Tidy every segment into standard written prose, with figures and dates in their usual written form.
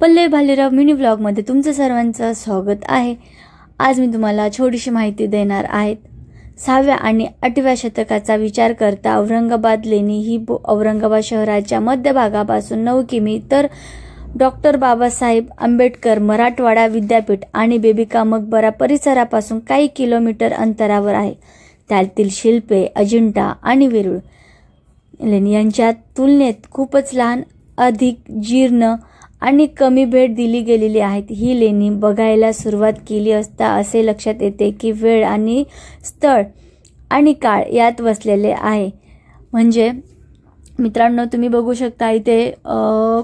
Pallavi Bhalerao mini व्लॉगमध्ये तुमचं सर्वांचं स्वागत आहे। आज मी तुम्हाला छोटीशी माहिती देणार आहे। 6व्या आणि 8व्या शतकाचा विचार करता औरंगाबाद लेणी ही औरंगाबाद शहराच्या मध्यभागापासून 9 किमी तर डॉक्टर बाबासाहेब आंबेडकर मराठवाडा विद्यापीठ आणि बेबिका मकबरा परिसरापासून काही किलोमीटर अंतरावर आहे। त्यातील शिल्पे अजिंठा आणि वेरूळ लेणी यांच्या तुलनेत खूपच लहान, अधिक जीर्ण आणि कमी भेट दिली गेलेली आहेत। ही लेणी बघायला सुरुवात केली असता असे लक्षात येते की वेळ आणि स्थळ आणि काळ यात वसलेले आहे। म्हणजे मित्रांनो, तुम्ही बघू शकता इथे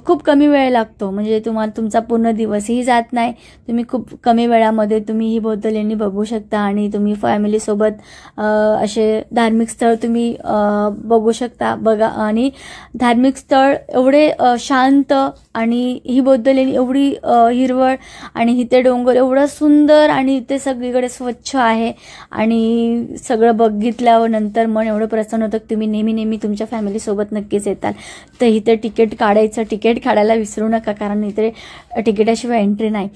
खूप कमी वेळ लागतो, म्हणजे तुम्हाला तुमचा पूर्ण दिवसही जात नाही। तुम्ही खूप कमी वेळामध्ये तुम्ही ही बौद्ध लेणी बघू शकता आणि तुम्ही फॅमिली सोबत असे धार्मिक स्थळ तुम्ही बघू शकता। बघा, आणि धार्मिक स्थळ एवढे शांत आणि ही बौद्ध लेणी एवढी हिरवळ आणि इथे डोंगर एवढं सुंदर आणि इथे सगळीकडे स्वच्छ आहे आणि सगळं बघितल्यावर नंतर मन एवढं प्रसन्न होतं की तुम्ही नेहमी तुमच्या फॅमिली सोबत नक्कीच येताल। तर इथे तिकीट काढायला विसरू नका, कारण इथे तिकिटाशिवाय एंट्री नाही।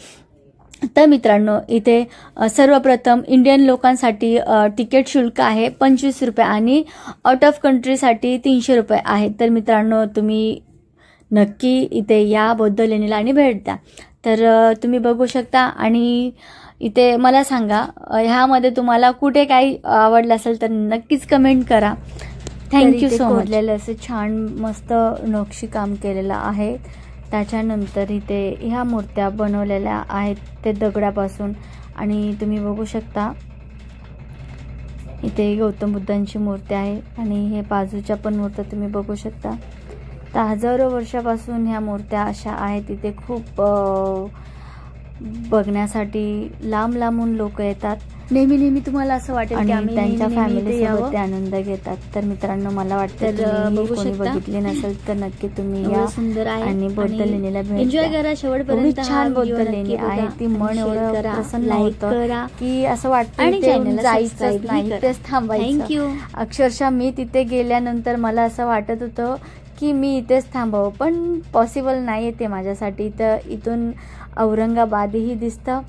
तर मित्रांनो, इथे सर्वप्रथम इंडियन लोकांसाठी तिकीट शुल्क आहे 25 रुपये आणि आउट ऑफ कंट्रीसाठी 300 रुपये आहे। तर मित्रांनो, तुम्ही नक्की इथे या बौद्ध लेणीला आणि भेट द्या। तर तुम्ही बघू शकता आणि इथे मला सांगा, ह्यामध्ये तुम्हाला कुठे काही आवडलं असेल तर नक्कीच कमेंट करा। Thank you so much. असं छान मस्त नक्षी काम केलेलं आहे। त्याच्यानंतर इथे ह्या मूर्त्या बनवलेल्या आहेत ते दगडापासून, आणि तुम्ही बघू शकता इथे गौतम बुद्धांची मूर्ती आहे आणि हे बाजूच्या पण मूर्त्या तुम्ही बघू शकता। तर हजारो वर्षापासून ह्या मूर्त्या अशा आहेत। इथे खूप बघण्यासाठी लांबून लोक येतात। नेहमी तुम्हाला असं वाटेल की आम्ही त्यांच्या फॅमिली सोबत ते आनंद घेतात। तर मित्रांनो, मला वाटतं कोणी बघितले नसेल तर नक्की तुम्ही या सुंदर आहे आणि बौद्ध लेणीला भेट एन्जॉय करा शेवटपर्यंत। छान बौद्ध लेणी आहे, ती मन एवढं प्रसन्न होतं की असं वाटतं जायचं नाही, तेच थांबायचं। थँक्यू। अक्षरशः मी तिथे गेल्यानंतर मला असं वाटत होतं की मी इथेच थांबावं, पण पॉसिबल नाही ते माझ्यासाठी। तर इथून औरंगाबादही दिसतं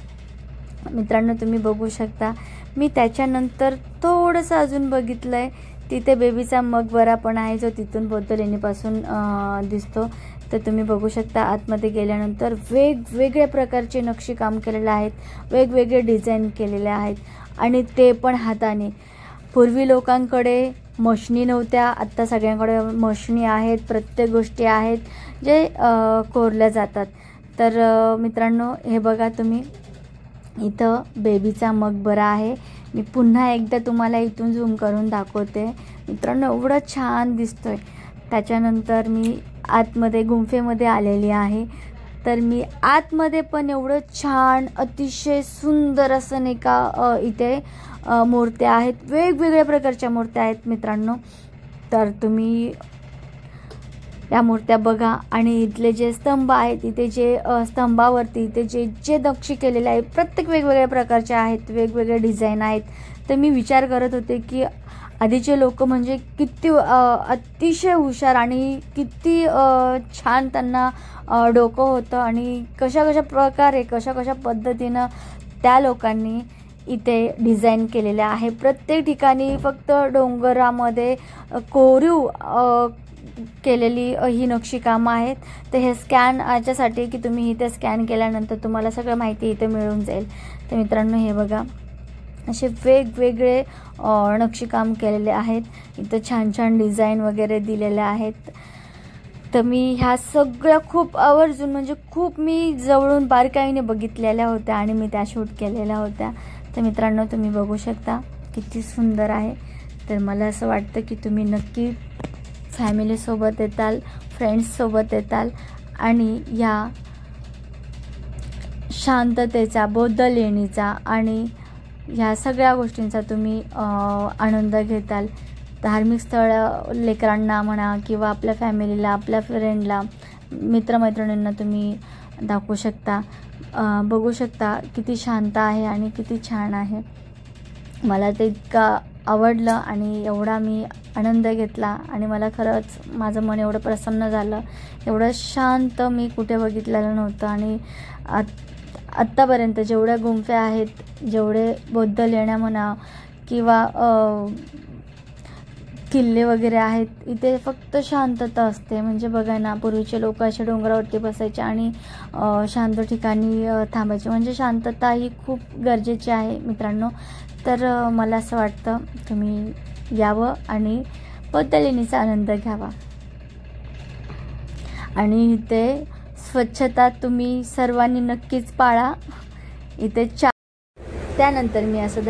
मित्रांनो, तुम्ही बघू शकता। मी त्याच्यानंतर थोडंसं अजून बघितलंय, तिथे बेबीचा मकबरा पण आहे जो तिथून बौद्ध लेणीपासून दिसतो। तर तुम्ही बघू शकता आतमध्ये गेल्यानंतर वेगवेगळ्या प्रकारचे नक्षीकाम केलेले आहेत, वेगवेगळे डिझाईन केलेले आहेत आणि ते पण हाताने। पूर्वी लोकांकडे मशनी नव्हत्या, आत्ता सगळ्यांकडे मशनी आहेत, प्रत्येक गोष्टी आहेत जे कोरल्या जातात। तर मित्रांनो, हे बघा तुम्ही, इथं बेबीचा मकबरा आहे। मी पुन्हा एकदा तुम्हाला इथून झूम करून दाखवते मित्रांनो, एवढं छान दिसतोय। त्याच्यानंतर मी आतमध्ये गुंफेमध्ये आलेली आहे। तर मी आतमध्ये पण एवढं छान अतिशय सुंदर असं नाही का इथे मूर्त्या आहेत, वेगवेगळ्या प्रकारच्या मूर्त्या आहेत मित्रांनो। तर तुम्ही या मूर्त्या बघा आणि इथले जे स्तंभ आहेत, इथे जे स्तंभावरती इथे जे नक्षी केलेले आहे प्रत्येक वेगवेगळ्या प्रकारचे आहेत, वेगवेगळे डिझाईन आहेत। तर मी विचार करत होते की आधीचे लोक म्हणजे किती अतिशय हुशार आणि किती छान त्यांना डोकं होतं आणि कशा प्रकारे कशा पद्धतीनं त्या लोकांनी इथे डिझाईन केलेले आहे। प्रत्येक ठिकाणी फक्त डोंगरामध्ये कोरीव केलेली ही नक्षीकामं आहेत। तर हे स्कॅन याच्यासाठी की तुम्ही इथे स्कॅन केल्यानंतर तुम्हाला सगळं माहिती इथे मिळून जाईल। तर मित्रांनो, हे बघा असे वेगवेगळे नक्षीकाम केलेले आहेत, इथं छान डिझाईन वगैरे दिलेले आहेत। तर मी ह्या सगळ्या खूप आवर्जून म्हणजे खूप मी जवळून बारकाईने बघितलेल्या होत्या आणि मी त्या शूट केलेल्या होत्या। तर मित्रांनो, तुम्ही बघू शकता किती सुंदर आहे। तर मला असं वाटतं की तुम्ही नक्की फॅमिलीसोबत येताल, फ्रेंड्ससोबत येताल आणि या शांततेचा, बौद्ध लेणीचा आणि ह्या सगळ्या गोष्टींचा तुम्ही आनंद घेताल। धार्मिक स्थळ लेकरांना म्हणा किंवा आपल्या फॅमिलीला, आपल्या फ्रेंडला, मित्रमैत्रिणींना तुम्ही दाखवू शकता। बघू शकता किती शांत आहे आणि किती छान आहे। मला ते इतकं आवडलं आणि एवढा मी आनंद घेतला आणि मला खरंच माझं मन एवढं प्रसन्न झालं. एवढं शांत मी कुठे बघितलेलं नव्हतं. आणि आत्तापर्यंत जेवढ्या गुंफे आहेत, जेवढे बौद्ध लेण्या म्हणा किंवा किल्ले वगैरे आहेत, इथे फक्त शांतता असते. म्हणजे बघा ना, पूर्वीचे लोक असे डोंगरावरती बसायचे आणि शांत ठिकाणी थांबायचे. म्हणजे शांतता ही खूप गरजेची आहे मित्रांनो. तर मला असं वाटतं तुम्ही यावं आणि बौद्ध लेणीचा आनंद घ्यावा. आणि इथे स्वच्छता तुम्ही सर्वांनी नक्कीच पाळा. इथे त्यानंतर मी असं